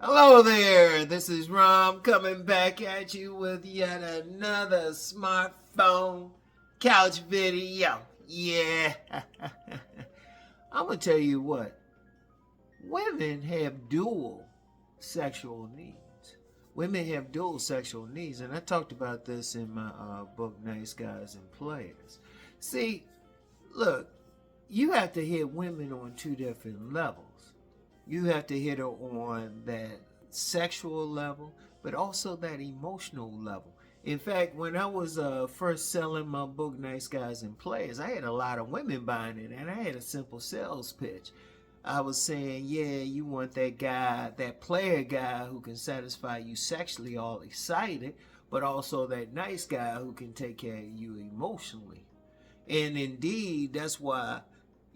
Hello there, this is Rom coming back at you with yet another smartphone couch video. Yeah. I'm going to tell you what, women have dual sexual needs. Women have dual sexual needs, and I talked about this in my book, Nice Guys and Players. See, look, you have to hit women on two different levels. You have to hit her on that sexual level, but also that emotional level. In fact, when I was first selling my book, Nice Guys and Players, I had a lot of women buying it, and I had a simple sales pitch. I was saying, yeah, you want that guy, that player guy who can satisfy you sexually, all excited, but also that nice guy who can take care of you emotionally. And indeed, that's why,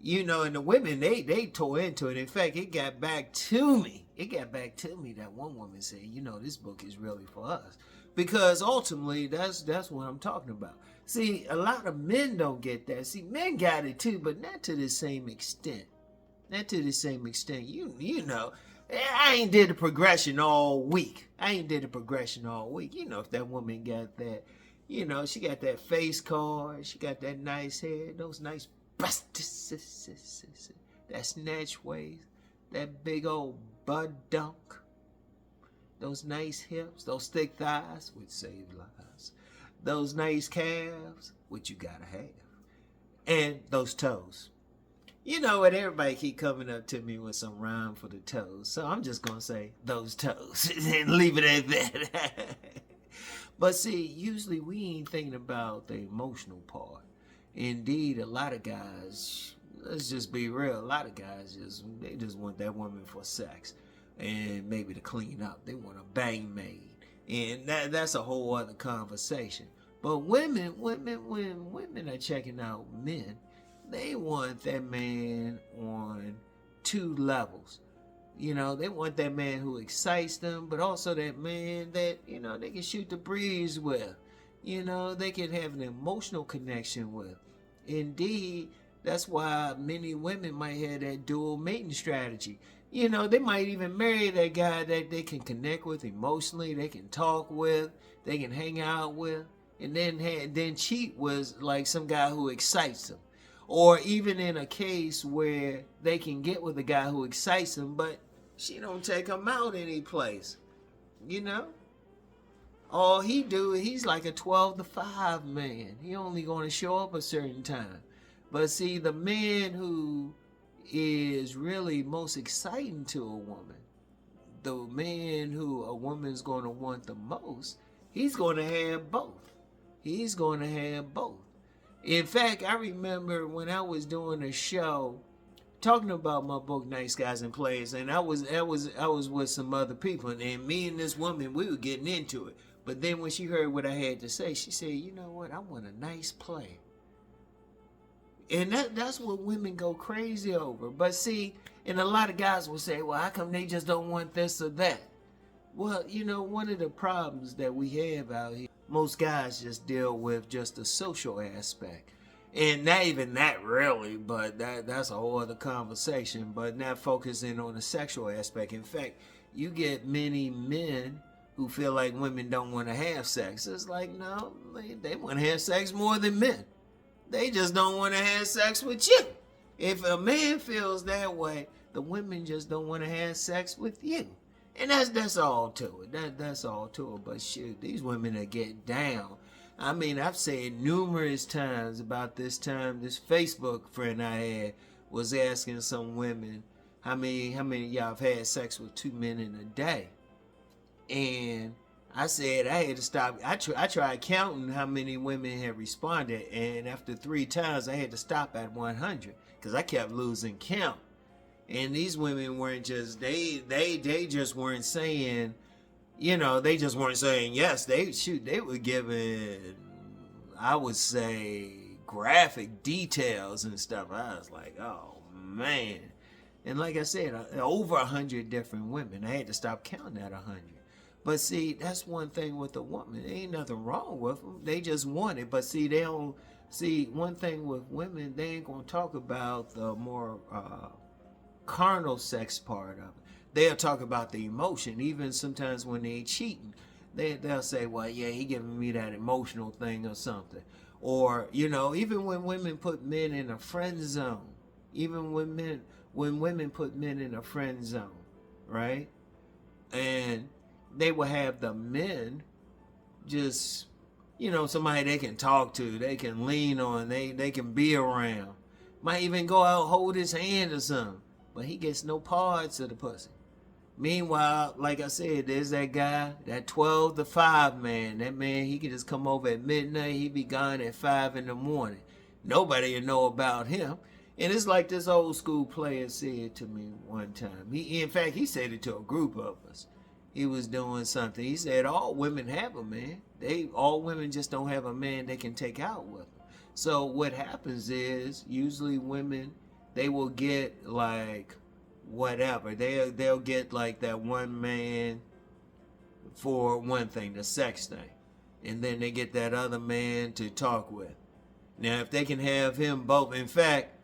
and the women, they tore into it. In fact, it got back to me. That one woman said, this book is really for us. Because ultimately, that's what I'm talking about. See, a lot of men don't get that. See, men got it too, but not to the same extent. You know. I ain't did the progression all week. If that woman got that, she got that face card, she got that nice hair, those nice busts, that snatch waist, that big old butt dunk, those nice hips, those thick thighs, which save lives, those nice calves, which you gotta have, and those toes. You know what? Everybody keep coming up to me with some rhyme for the toes, so I'm just gonna say those toes and leave it at that. But see, usually we ain't thinking about the emotional part. Indeed, a lot of guys, let's just be real, a lot of guys they just want that woman for sex and maybe to clean up. They want a bang maid, and that's a whole other conversation. But when women are checking out men, they want that man on two levels. They want that man who excites them, but also that man that, they can shoot the breeze with. They can have an emotional connection with. Indeed, that's why many women might have that dual mating strategy. They might even marry that guy that they can connect with emotionally, they can talk with, they can hang out with, and then cheat with like some guy who excites them. Or even in a case where they can get with a guy who excites them, but she don't take him out any place. All he's like a 12 to 5 man. He only going to show up a certain time. But see, the man who is really most exciting to a woman, the man who a woman's going to want the most, he's going to have both. In fact, I remember when I was doing a show talking about my book, Nice Guys and Players, and I was with some other people, and me and this woman, we were getting into it. But then when she heard what I had to say, she said, "You know what? I want a nice player." And that's what women go crazy over. But see, and a lot of guys will say, "Well, how come they just don't want this or that?" Well, one of the problems that we have out here, most guys just deal with just the social aspect. And not even that really, but that's a whole other conversation, but not focusing on the sexual aspect. In fact, you get many men who feel like women don't want to have sex. It's like, no, they want to have sex more than men. They just don't want to have sex with you. If a man feels that way, the women just don't want to have sex with you. And that's all to it. That's all to it. But shoot, these women are getting down. I mean, I've said numerous times about this time, this Facebook friend I had was asking some women how many of y'all have had sex with 2 men in a day. And I said I had to stop. I tried counting how many women had responded, and after 3 times I had to stop at 100 because I kept losing count. And these women weren't just, they just weren't saying, they just weren't saying yes. They were giving, I would say, graphic details and stuff. I was like, oh man. And like I said, over 100 different women. I had to stop counting at 100. But see, that's one thing with a woman. There ain't nothing wrong with them. They just want it. But see, they don't, see, one thing with women, they ain't going to talk about the more carnal sex part of it. they'll talk about the emotion. Even sometimes when they cheating, they'll say, well, yeah, he giving me that emotional thing or something. Or, you know, even when women put men in a friend zone, even when women put men in a friend zone, right? And they will have the men just, you know, somebody they can talk to, they can lean on, they can be around. Might even go out, hold his hand or something. But he gets no parts of the pussy. Meanwhile, like I said, there's that guy, that 12 to 5 man. That man, he can just come over at midnight. He be gone at 5 in the morning. Nobody will know about him. And it's like this old school player said to me one time. In fact, he said it to a group of us. He was doing something. He said, all women have a man. All women just don't have a man they can take out with them. So what happens is, usually women, they will get like whatever. They'll get like that one man for one thing, the sex thing. And then they get that other man to talk with. Now, if they can have him both, in fact,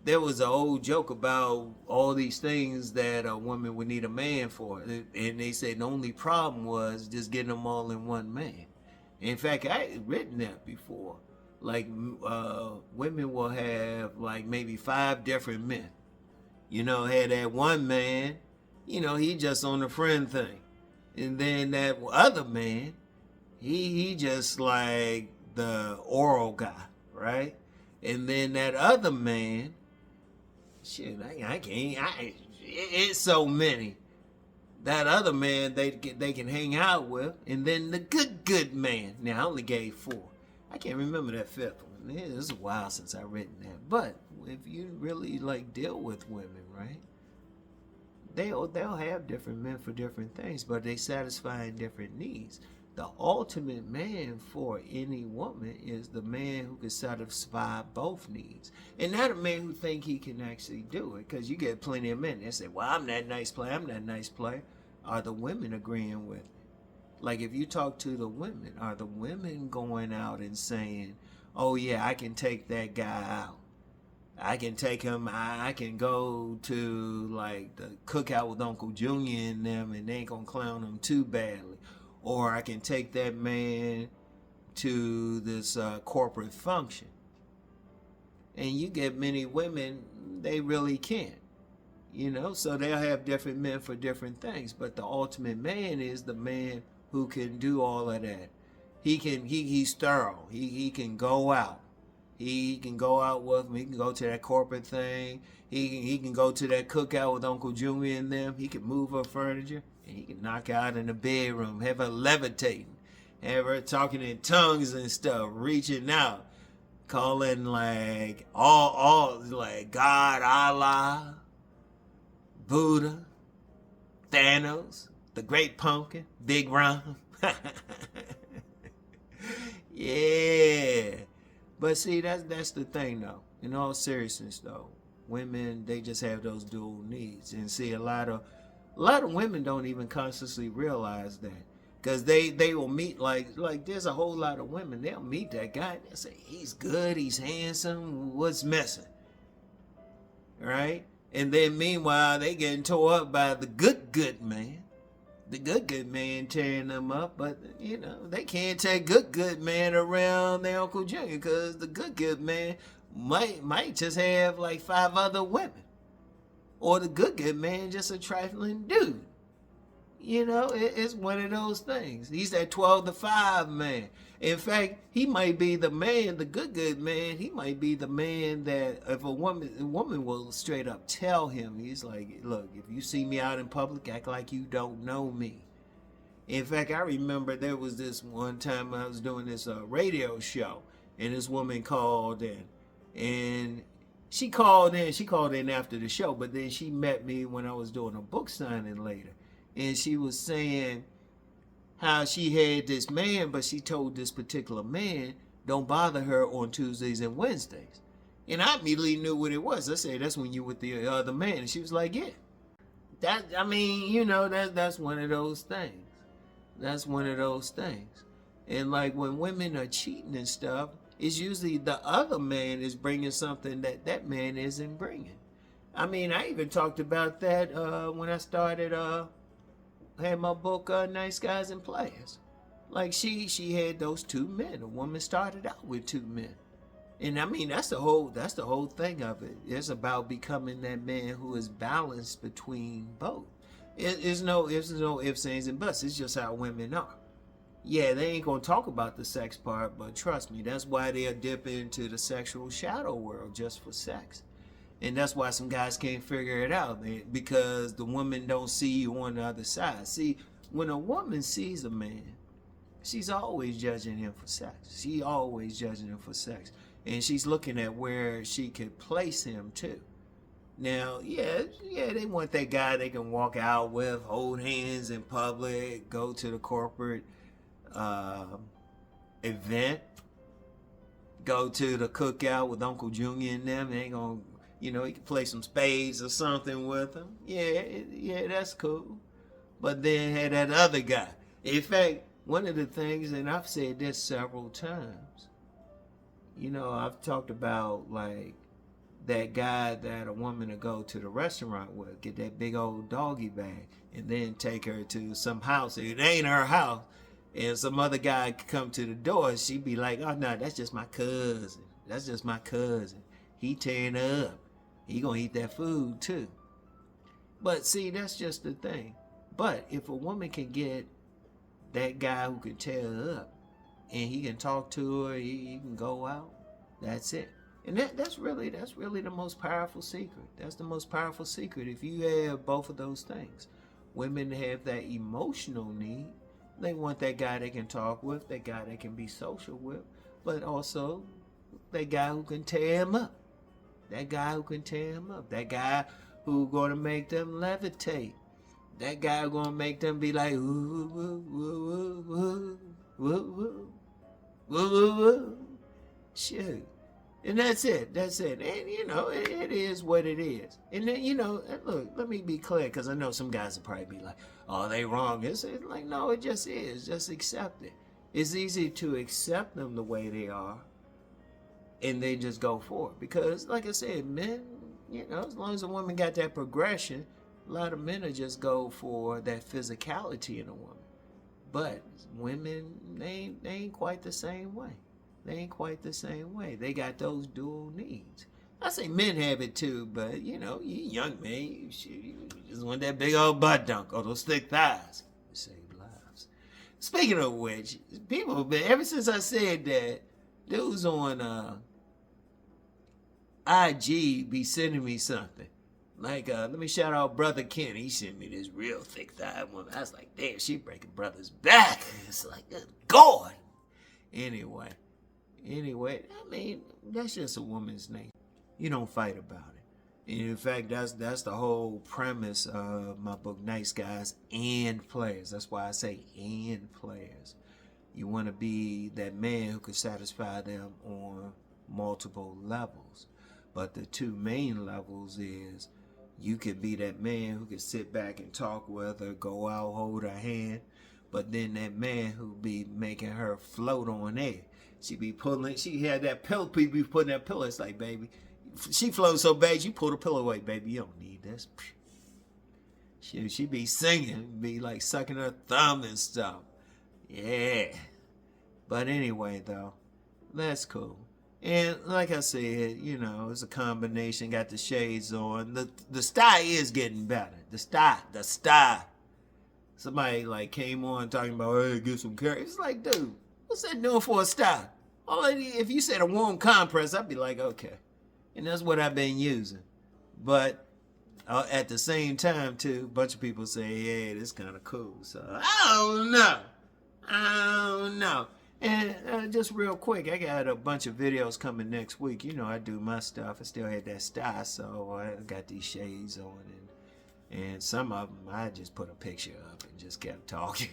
there was an old joke about all these things that a woman would need a man for. And they said the only problem was just getting them all in one man. In fact, I had written that before. Like, women will have like maybe 5 different men. You know, had that one man, you know, he just on the friend thing. And then that other man, he just like the oral guy, right? And then that other man, shit, I can't, it's so many. That other man they can hang out with. And then the good man. Now, I only gave 4. I can't remember that 5th one. It's a while since I written that. But if you really like deal with women, right? They'll have different men for different things, but they satisfy different needs. The ultimate man for any woman is the man who can satisfy both needs. And not a man who think he can actually do it. Because you get plenty of men that say, well, I'm that nice player, I'm that nice player. Are the women agreeing with it? Like if you talk to the women, are the women going out and saying, oh yeah, I can take that guy out. I can take him, I can go to like the cookout with Uncle Junior and them and they ain't gonna clown him too badly. Or I can take that man to this corporate function. And you get many women, they really can't. You know, so they'll have different men for different things. But the ultimate man is the man who can do all of that. He's thorough. He can go out. He can go out with me. He can go to that corporate thing. He can go to that cookout with Uncle Junior and them. He can move her furniture. And he can knock out in the bedroom. Have her levitating. Have her talking in tongues and stuff. Reaching out. Calling like all like God, Allah, Buddha, Thanos, the Great Pumpkin, Big Ron. Yeah. But see, that's the thing though. In all seriousness though, women, they just have those dual needs. And see, a lot of women don't even consciously realize that. Because they will meet, like there's a whole lot of women, they'll meet that guy and they'll say, he's good, he's handsome, what's missing? Right? And then meanwhile, they getting tore up by the good man. The good man tearing them up, but you know, they can't take good man around their Uncle Junior because the good man might just have like 5 other women. Or the good man just a trifling dude. You know, it's one of those things. He's that 12 to 5 man. In fact, he might be the man, the good man. He might be the man that if a woman will straight up tell him, he's like, look, if you see me out in public, act like you don't know me. In fact, I remember there was this one time I was doing this radio show, and this woman called in, and she called in after the show, but then she met me when I was doing a book signing later. And she was saying how she had this man, but she told this particular man, don't bother her on Tuesdays and Wednesdays. And I immediately knew what it was. I said, that's when you with the other man. And she was like, yeah. That's one of those things. That's one of those things. And like when women are cheating and stuff, it's usually the other man is bringing something that man isn't bringing. I mean, I even talked about that when I started had my book Nice Guys and Players. Like she had those two men. A woman started out with two men. And I mean that's the whole thing of it. It's about becoming that man who is balanced between both. It's no ifs, ands, and buts. It's just how women are. Yeah, they ain't gonna talk about the sex part, but trust me, that's why they'll dip into the sexual shadow world just for sex. And that's why some guys can't figure it out, because the woman don't see you on the other side. See, when a woman sees a man, she's always judging him for sex. She always judging him for sex. And she's looking at where she could place him too. Now, yeah, they want that guy they can walk out with, hold hands in public, go to the corporate event, go to the cookout with Uncle Junior and them. They ain't gonna, you can play some spades or something with them. Yeah, that's cool. But then had that other guy. In fact, one of the things, and I've said this several times, I've talked about like that guy that a woman to go to the restaurant with, get that big old doggy bag, and then take her to some house. It ain't her house. And some other guy come to the door, she'd be like, oh no, that's just my cousin. That's just my cousin. He tearing her up. He gonna eat that food too. But see, that's just the thing. But if a woman can get that guy who can tear her up, and he can talk to her, he can go out, that's it. And that's really the most powerful secret. That's the most powerful secret. If you have both of those things, women have that emotional need. They want that guy they can talk with, that guy they can be social with, but also that guy who can tear him up. That guy who can tear him up. That guy who's going to make them levitate. That guy who's going to make them be like, ooh, woo, woo, woo, woo, woo, woo, woo, woo. Shoot. And that's it. And, it is what it is. And then, look, let me be clear, because I know some guys will probably be like, oh, they wrong. It's like, no, it just is. Just accept it. It's easy to accept them the way they are and then just go for it. Because, like I said, men, as long as a woman got that progression, a lot of men will just go for that physicality in a woman. But women, they ain't quite the same way. They ain't quite the same way. They got those dual needs. I say men have it too, but you young man, you just want that big old butt dunk or those thick thighs. Save lives. Speaking of which, people have been, ever since I said that, dudes on IG be sending me something. Like, let me shout out Brother Ken. He sent me this real thick thigh woman. I was like, damn, she breaking brother's back. It's like, good God. Anyway, I mean, that's just a woman's nature. You don't fight about it. And in fact, that's the whole premise of my book, Nice Guys and Players. That's why I say and players. You want to be that man who can satisfy them on multiple levels. But the two main levels is you could be that man who can sit back and talk with her, go out, hold her hand. But then that man who be making her float on air. She had that pillow, people be putting that pillow. It's like, baby, she floats so bad, you pull the pillow away, baby. You don't need this. She be singing, be like sucking her thumb and stuff. Yeah. But anyway, though, that's cool. And like I said, it's a combination. Got the shades on. The style is getting better. The style. Somebody like came on talking about, hey, get some carrots. It's like, dude, what's that doing for a style? If you said a warm compress, I'd be like, okay. And that's what I've been using. But at the same time, too, a bunch of people say, yeah, this kind of cool. So, I don't know. And just real quick, I got a bunch of videos coming next week. I do my stuff. I still had that style, so I got these shades on. And some of them, I just put a picture up and just kept talking.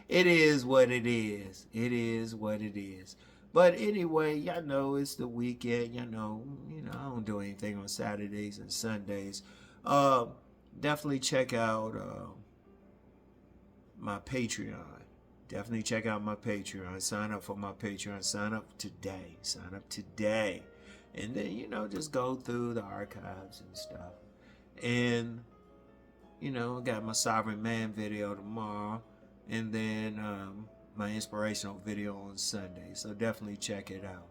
It is what it is. It is what it is. But anyway, y'all know it's the weekend. I don't do anything on Saturdays and Sundays. Definitely check out my Patreon. Definitely check out my Patreon. Sign up for my Patreon. Sign up today. And then, just go through the archives and stuff. And, got my Sovereign Man video tomorrow. And then my inspirational video on Sunday. So definitely check it out.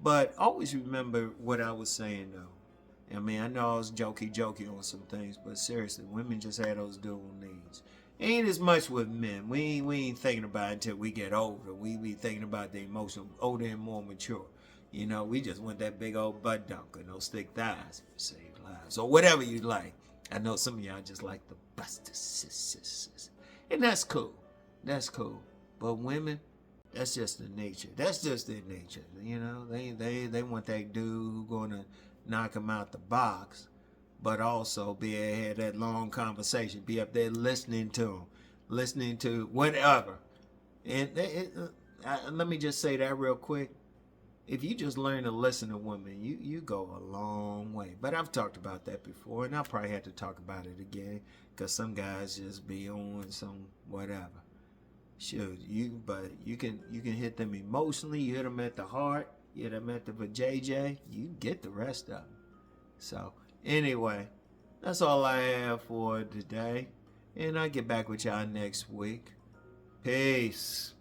But always remember what I was saying, though. I mean, I know I was jokey on some things, but seriously, women just have those dual needs. Ain't as much with men. We ain't thinking about it until we get older. We be thinking about the emotional, older and more mature. We just want that big old butt dunk and those thick thighs for save lives. Or whatever you like. I know some of y'all just like the buster. And that's cool. That's cool. But women, that's just the nature. That's just their nature. They want that dude who gonna knock them out the box, but also be able to have that long conversation, be up there listening to them, listening to whatever. And let me just say that real quick. If you just learn to listen to women, you go a long way. But I've talked about that before, and I'll probably have to talk about it again, because some guys just be on some whatever. Shoot, you can hit them emotionally, you hit them at the heart, you hit them at the vajayjay, you get the rest of them. So anyway, that's all I have for today, and I'll get back with y'all next week. Peace.